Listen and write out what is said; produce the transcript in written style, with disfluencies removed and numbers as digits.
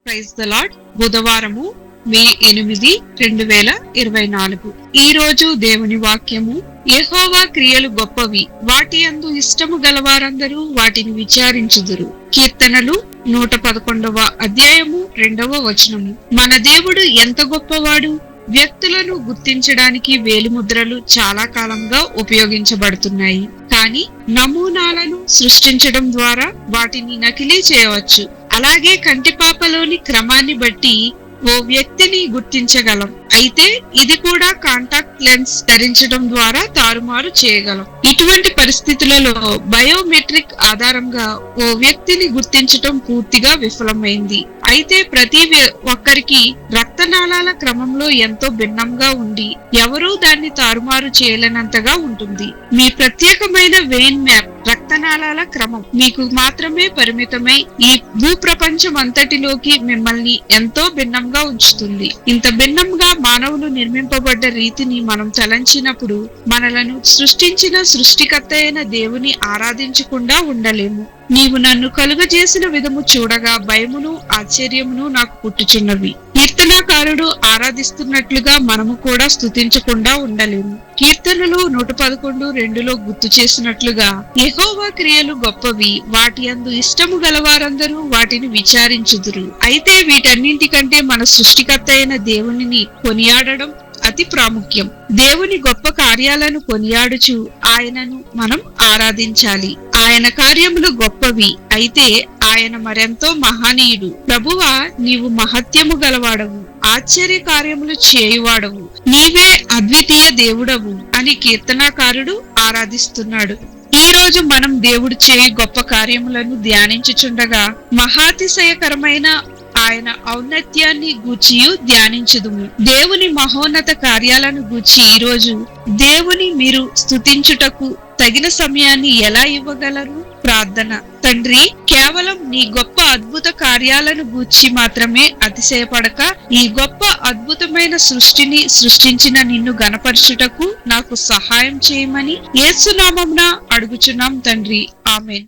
Praise the lord. బుధవారము మే 8, 2024. ఈ రోజు దేవుని వాక్యము, యెహోవా క్రియలు గొప్పవి, వాటి యందు ఇష్టము గలవారందరూ వాటిని విచారించుదురు. కీర్తనలు 111వ అధ్యాయము 2వ వచనము. మన దేవుడు ఎంత గొప్పవాడు! వ్యక్తులను గుర్తించడానికి వేలిముద్రలు చాలా కాలంగా ఉపయోగించబడుతున్నాయి. కానీ నమూనాలను సృష్టించడం ద్వారా వాటిని నకిలీ చేయవచ్చు. అలాగే కంటిపాపలోని క్రమాన్ని బట్టి ఓ వ్యక్తిని గుర్తించగలం. అయితే ఇది కూడా కాంటాక్ట్ లెన్స్ ధరించడం ద్వారా తారుమారు చేయగలం. ఇటువంటి పరిస్థితులలో బయోమెట్రిక్ ఆధారంగా ఓ వ్యక్తిని గుర్తించటం పూర్తిగా విఫలమైంది. అయితే ప్రతి ఒక్కరికి రక్తనాళాల క్రమంలో ఎంతో భిన్నంగా ఉండి ఎవరూ దాన్ని తారుమారు చేయలేనంతగా ఉంటుంది. మీ ప్రత్యేకమైన వెయిన్ మ్యాప్ రక్తనాళాల క్రమం మీకు మాత్రమే పరిమితమై ఈ భూప్రపంచం అంతటిలోకి మిమ్మల్ని ఎంతో భిన్నంగా ఉంచుతుంది. ఇంత భిన్నంగా మానవులు నిర్మింపబడ్డ రీతిని మనం తలంచినప్పుడు మనలను సృష్టించిన సృష్టికర్త అయిన దేవుని ఆరాధించకుండా ఉండలేము. నీవు నన్ను కలుగజేసిన విధము చూడగా భయమును ఆశ్చర్యమును నాకు పుట్టుచున్నవి. కీర్తనాకారుడు ఆరాధిస్తున్నట్లుగా మనము కూడా స్తుతించకుండా ఉండలేము. కీర్తనలు 111:2లో గుర్తు చేసినట్లుగా యెహోవా క్రియలు గొప్పవి, వాటి యందు ఇష్టము గలవారందరూ వాటిని విచారించుదురు. అయితే వీటన్నింటికంటే మన సృష్టికర్త అయిన దేవునిని కొనియాడడం అతి ప్రాముఖ్యం. దేవుని గొప్ప కార్యాలను కొనియాడుచు ఆయనను మనం ఆరాధించాలి. ఆయన కార్యములు గొప్పవి, అయితే ఆయన మరెంతో మహనీయుడు. ప్రభువా, నీవు మహత్యము గలవాడవు, ఆశ్చర్య కార్యములు చేయువాడవు, నీవే అద్వితీయ దేవుడవు అని కీర్తనాకారుడు ఆరాధిస్తున్నాడు. ఈ రోజు మనం దేవుడు చేయు గొప్ప కార్యములను ధ్యానించుచుండగా మహాతిశయకరమైన ఆయన ఔన్నత్యాన్ని గూర్చియు ధ్యానించుదుము. దేవుని మహోన్నత కార్యాలను గూర్చి ఈరోజు దేవుని మీరు స్తుతించుటకు తగిన సమయాన్ని ఎలా ఇవ్వగలరు? ప్రార్థన. తండ్రి, కేవలం నీ గొప్ప అద్భుత కార్యాలను గూర్చి మాత్రమే అతిశయపడక ఈ గొప్ప అద్భుతమైన సృష్టిని సృష్టించిన నిన్ను గణపరచుటకు నాకు సహాయం చేయమని యేసు నామమున అడుగుచున్నాం తండ్రి. ఆమేన్.